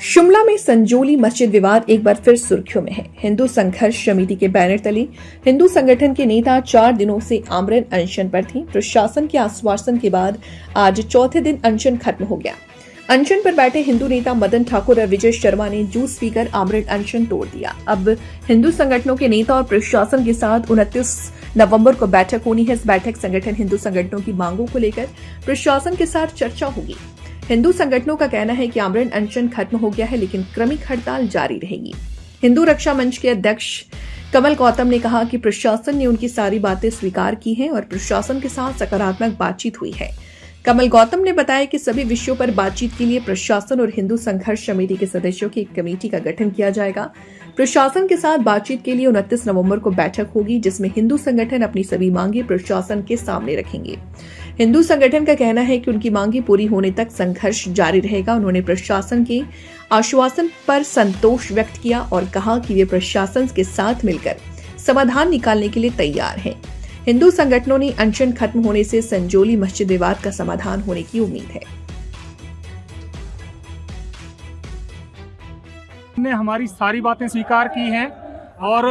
शिमला में संजोली मस्जिद विवाद एक बार फिर सुर्खियों में है। हिंदू संघर्ष समिति के बैनर तले हिंदू संगठन के नेता 4 दिनों से आमरण अनशन पर थी। प्रशासन के आश्वासन के बाद आज चौथे दिन अनशन खत्म हो गया। अनशन पर बैठे हिंदू नेता मदन ठाकुर और विजय शर्मा ने जूस पीकर आमरण अनशन तोड़ दिया। अब हिंदू संगठनों के नेता और प्रशासन के साथ 29 नवंबर को बैठक होनी है। इस बैठक संगठन हिंदू संगठनों की मांगों को लेकर प्रशासन के साथ चर्चा होगी। हिंदू संगठनों का कहना है कि आमरण अनशन खत्म हो गया है, लेकिन क्रमिक हड़ताल जारी रहेगी। हिंदू रक्षा मंच के अध्यक्ष कमल गौतम ने कहा कि प्रशासन ने उनकी सारी बातें स्वीकार की हैं और प्रशासन के साथ सकारात्मक बातचीत हुई है। कमल गौतम ने बताया कि सभी विषयों पर बातचीत के लिए प्रशासन और हिंदू संघर्ष समिति के सदस्यों की एक कमेटी का गठन किया जाएगा। प्रशासन के साथ बातचीत के लिए 29 नवंबर को बैठक होगी, जिसमें हिंदू संगठन अपनी सभी मांगे प्रशासन के सामने रखेंगे। हिंदू संगठन का कहना है कि उनकी मांगे पूरी होने तक संघर्ष जारी रहेगा। उन्होंने प्रशासन के आश्वासन पर संतोष व्यक्त किया और कहा कि वे प्रशासन के साथ मिलकर समाधान निकालने के लिए तैयार हैं। हिंदू संगठनों ने अनशन खत्म होने से संजोली मस्जिद विवाद का समाधान होने की उम्मीद है। ने हमारी सारी बातें स्वीकार की हैं और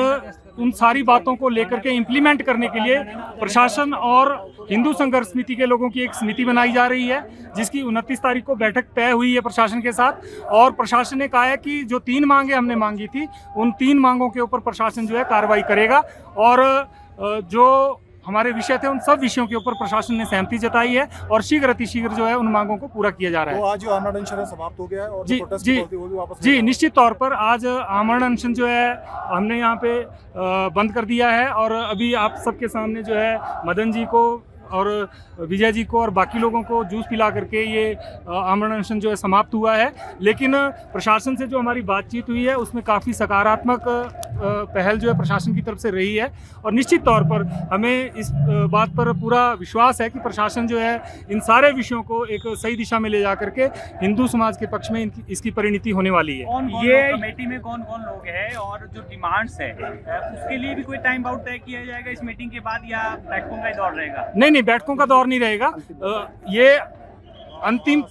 उन सारी बातों को लेकर के इम्प्लीमेंट करने के लिए प्रशासन और हिंदू संघर्ष समिति के लोगों की एक समिति बनाई जा रही है, जिसकी 29 तारीख को बैठक तय हुई है प्रशासन के साथ। और प्रशासन ने कहा है कि जो 3 मांगे हमने मांगी थी, उन 3 मांगों के ऊपर प्रशासन जो है कार्रवाई करेगा और जो हमारे विषय थे उन सब विषयों के ऊपर प्रशासन ने सहमति जताई है और शीघ्र अतिशीघ्र जो है उन मांगों को पूरा किया जा रहा है। तो आज आमरण अनशन समाप्त हो गया है और जी जो प्रोटेस्ट जी होती है वो भी वापस जी निश्चित तौर पर आज आमरण अनशन जो है हमने यहाँ पे बंद कर दिया है और अभी आप सबके सामने जो है मदन जी को और विजय जी को और बाकी लोगों को जूस पिला करके ये आमरण अनशन जो है समाप्त हुआ है। लेकिन प्रशासन से जो हमारी बातचीत हुई है उसमें काफ़ी सकारात्मक पहल जो है प्रशासन की तरफ से रही है और निश्चित तौर पर हमें इस बात पर पूरा विश्वास है कि प्रशासन जो है इन सारे विषयों को एक सही दिशा में ले जा करके हिंदू समाज के पक्ष में इसकी परिणति होने वाली है। ये कमेटी में कौन कौन लोग हैं और जो डिमांड्स है उसके लिए भी कोई टाइम आउट तय किया जाएगा इस मीटिंग के बाद या बैठकों का दौर रहेगा? नहीं, बैठकों का दौर नहीं रहेगा। ये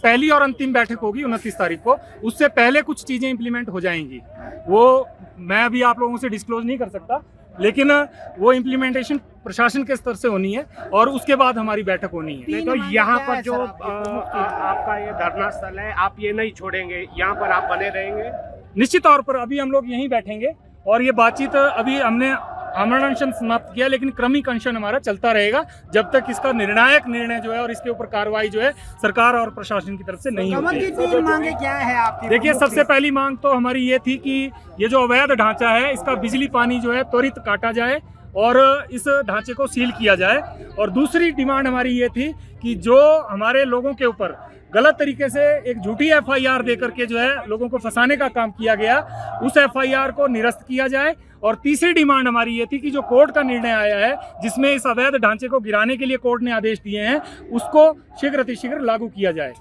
पहली और अंतिम बैठक होगी 29 तारीख को। उससे पहले कुछ चीजें इंप्लीमेंट हो जाएंगी, वो मैं अभी आप लोगों से डिस्क्लोज नहीं कर सकता, लेकिन वो इम्प्लीमेंटेशन प्रशासन के स्तर से होनी है और उसके बाद हमारी बैठक होनी है। तो यहाँ पर जो आपका ये धरना स्थल है, आप ये नहीं छोड़ेंगे, यहाँ पर आप बने रहेंगे? निश्चित तौर पर अभी हम लोग यहीं बैठेंगे और ये बातचीत अभी हमने आमरण अनशन समाप्त किया, लेकिन क्रमिक अनशन हमारा चलता रहेगा जब तक इसका निर्णायक निर्णय जो है और इसके ऊपर कार्रवाई जो है सरकार और प्रशासन की तरफ से नहीं होती है। 3 मांगे क्या है आपकी? देखिए, सबसे पहली मांग तो हमारी ये थी कि ये जो अवैध ढांचा है इसका बिजली पानी जो है त्वरित काटा जाए और इस ढांचे को सील किया जाए। और दूसरी डिमांड हमारी ये थी कि जो हमारे लोगों के ऊपर गलत तरीके से एक झूठी FIR देकर के जो है लोगों को फंसाने का काम किया गया, उस FIR को निरस्त किया जाए। और तीसरी डिमांड हमारी ये थी कि जो कोर्ट का निर्णय आया है जिसमें इस अवैध ढांचे को गिराने के लिए कोर्ट ने आदेश दिए हैं, उसको शीघ्र अतिशीघ्र लागू किया जाए।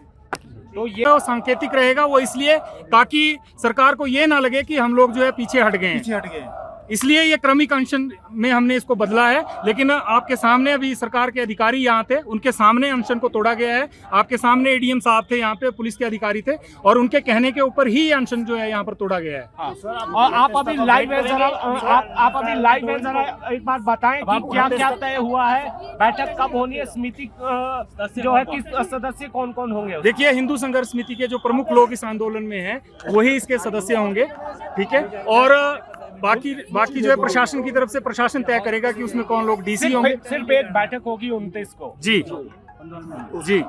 तो ये सांकेतिक रहेगा, वो इसलिए ताकि सरकार को ये ना लगे कि हम लोग जो है पीछे हट गए हैं, इसलिए ये क्रमिक अनशन में हमने इसको बदला है। लेकिन आपके सामने अभी सरकार के अधिकारी यहाँ थे, उनके सामने अनशन को तोड़ा गया है। आपके सामने ADM साहब थे, यहाँ पे पुलिस के अधिकारी थे और उनके कहने के ऊपर ही अनशन जो है यहाँ पर तोड़ा गया है। और आप अभी लाइव है, जरा आप अभी लाइव है, जरा एक बात बताएं कि क्या क्या तय हुआ है, बैठक कब होनी है, समिति जो है किस सदस्य कौन कौन होंगे? देखिए, हिंदू संघर्ष समिति के जो प्रमुख लोग इस आंदोलन में हैं वही इसके सदस्य होंगे, ठीक है। और बाकी जो है प्रशासन की तरफ से प्रशासन तय करेगा कि उसमें कौन लोग DC होंगे। सिर्फ एक बैठक होगी 29 को? जी जी।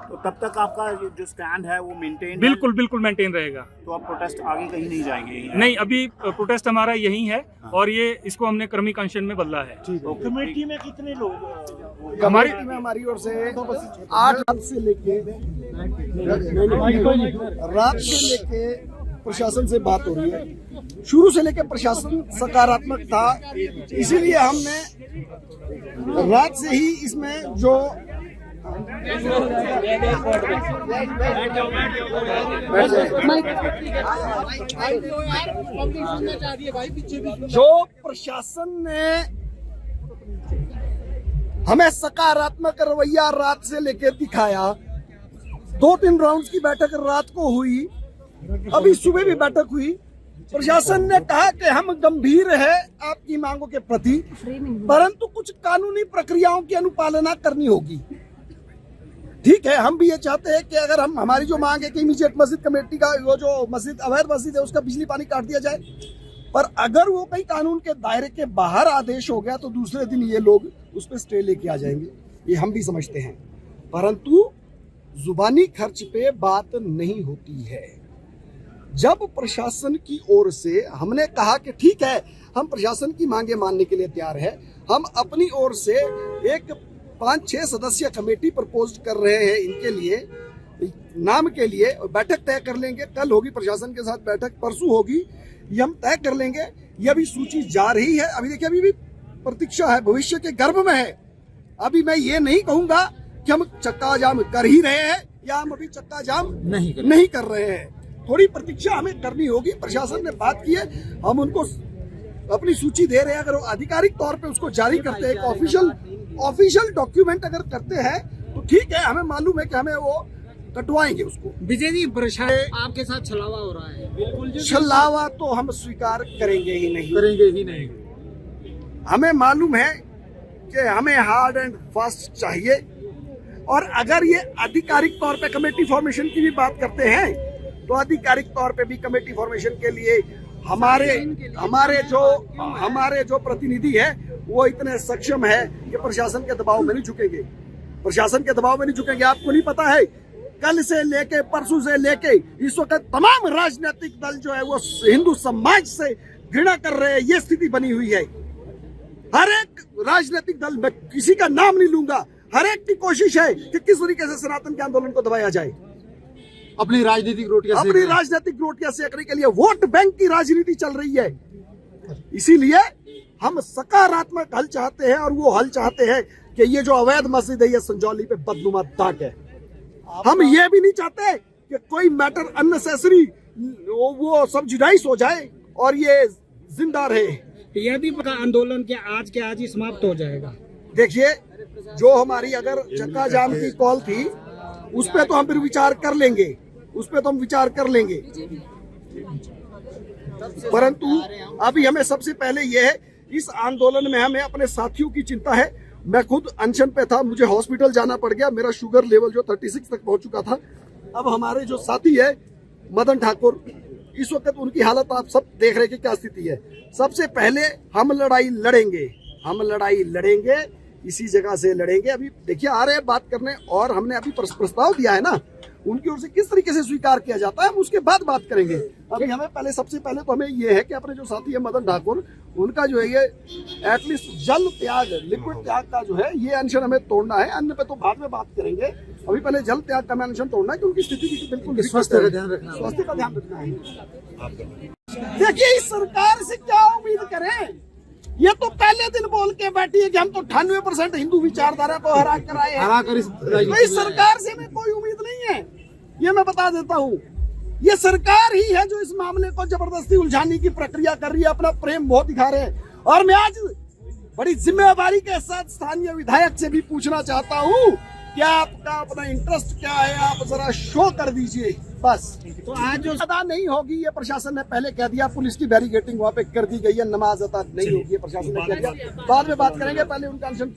तो तब तक आपका जो स्टैंड है वो मेंटेन? बिल्कुल मेंटेन रहेगा। तो आप प्रोटेस्ट आगे कहीं नहीं जाएंगे? नहीं, अभी प्रोटेस्ट हमारा यही है और ये इसको हमने क्रमिक अनशन में बदला है। कमेटी में कितने लोग? हमारी ओर से 8 रात से लेके प्रशासन से बात हो रही है। शुरू से लेकर प्रशासन सकारात्मक था, इसीलिए हमने रात से ही इसमें जो प्रशासन ने हमें सकारात्मक रवैया रात से लेकर दिखाया। 2-3 राउंड्स की बैठक रात को हुई अभी सुबह भी बैठक हुई, प्रशासन ने कहा कि हम गंभीर है आपकी मांगों के प्रति, परंतु कुछ कानूनी प्रक्रियाओं की अनुपालना करनी होगी। ठीक है, हम भी ये चाहते हैं कि अगर हम हमारी जो मांग है कि इमीडिएट मस्जिद कमेटी का वो जो मस्जिद अवैध मस्जिद है उसका बिजली पानी काट दिया जाए, पर अगर वो कहीं कानून के दायरे के बाहर आदेश हो गया तो दूसरे दिन ये लोग उस पर स्टे लेके आ जाएंगे, ये हम भी समझते हैं। परंतु जुबानी खर्च पे बात नहीं होती है। जब प्रशासन की ओर से हमने कहा कि ठीक है, हम प्रशासन की मांगे मानने के लिए तैयार है, हम अपनी ओर से एक 5-6 सदस्यीय कमेटी प्रपोज कर रहे हैं इनके लिए, नाम के लिए बैठक तय कर लेंगे। कल होगी प्रशासन के साथ बैठक, परसों होगी, ये हम तय कर लेंगे। ये अभी सूची जा रही है, अभी देखिए अभी भी प्रतीक्षा है, भविष्य के गर्भ में है। अभी मैं ये नहीं कहूंगा कि हम चक्का जाम कर ही रहे हैं या हम अभी चक्का जाम नहीं कर रहे हैं। थोड़ी प्रतीक्षा हमें करनी होगी। प्रशासन ने बात की है, हम उनको अपनी सूची दे रहे हैं। अगर वो आधिकारिक तौर पे उसको जारी करते हैं, ऑफिशियल डॉक्यूमेंट अगर करते हैं तो ठीक है, हमें मालूम है कि हमें वो कटवाएंगे उसको। विजय जी, प्रशासन आपके साथ छलावा हो रहा है। बिल्कुल छलावा तो हम स्वीकार करेंगे ही नहीं। हमें मालूम है कि हमें हार्ड एंड फास्ट चाहिए, और अगर ये आधिकारिक तौर पे कमेटी फॉर्मेशन की भी बात करते हैं तो आधिकारिक तौर पे भी कमेटी फॉर्मेशन के लिए हमारे जो प्रतिनिधि है वो इतने सक्षम है कि प्रशासन के दबाव में नहीं झुकेंगे। आपको नहीं पता है, कल से लेके परसों से लेके इस वक्त तमाम राजनीतिक दल जो है वो हिंदू समाज से घृणा कर रहे हैं। ये स्थिति बनी हुई है। हर एक राजनीतिक दल, मैं किसी का नाम नहीं लूंगा, हर एक की कोशिश है कि किस तरीके से सनातन के आंदोलन को दबाया जाए, अपनी राजनीतिक रोटियां सेकने के लिए। वोट बैंक की राजनीति चल रही है। इसीलिए हम सकारात्मक हल चाहते हैं, और वो हल चाहते हैं कि ये जो अवैध मस्जिद है ये संजौली पे बदनुमा दाग है। हम ये भी नहीं चाहते कि कोई मैटर अननेसेसरी वो सब्सिडाइज हो जाए और ये जिंदा रहे। यदि आंदोलन के आज ही समाप्त हो जाएगा। देखिए, जो हमारी अगर चक्का जाम की कॉल थी उस पे तो हम फिर विचार कर लेंगे, परंतु अभी हमें सबसे पहले ये है, इस आंदोलन में हमें अपने साथियों की चिंता है। मैं खुद अनशन पे था, मुझे हॉस्पिटल जाना पड़ गया, मेरा शुगर लेवल जो 36 तक पहुंच चुका था। अब हमारे जो साथी है मदन ठाकुर, इस वक्त उनकी हालत आप सब देख रहे हैं कि क्या स्थिति है। सबसे पहले हम लड़ाई लड़ेंगे, इसी जगह से लड़ेंगे। अभी देखिए आ रहे हैं बात करने, और हमने अभी प्रस्ताव दिया है ना, उनकी ओर से किस तरीके से स्वीकार किया जाता है हम उसके बाद बात करेंगे। अभी हमें सबसे पहले तो हमें ये है कि अपने जो साथी है मदन ठाकुर, उनका जो है ये एटलीस्ट जल त्याग, लिक्विड त्याग का जो है ये अनशन हमें तोड़ना है। अन्य पे तो बाद में बात करेंगे, अभी पहले जल त्याग का अनशन तोड़ना है कि उनकी स्थिति की बिल्कुल स्वास्थ्य का ध्यान रखना है। देखिए, इस सरकार से क्या उम्मीद करें? ये तो पहले दिन बोल के बैठी है कि हम तो 98% हिंदू विचारधारा को हरा कर आए हैं। तो इस सरकार से हमें कोई उम्मीद नहीं है, ये मैं बता देता हूँ। ये सरकार ही है जो इस मामले को जबरदस्ती उलझाने की प्रक्रिया कर रही है, अपना प्रेम बहुत दिखा रहे हैं। और मैं आज बड़ी जिम्मेवारी के साथ स्थानीय विधायक से भी पूछना चाहता हूँ कि आपका अपना इंटरेस्ट क्या है, आप जरा शो कर दीजिए बस। तो आज जो अदा नहीं होगी, ये प्रशासन ने पहले कह दिया, पुलिस की बैरिकेडिंग वहाँ पे कर दी गई है, नमाज अदा नहीं होगी, प्रशासन ने कह दिया। बाद में बात करेंगे, पहले उनका अनशन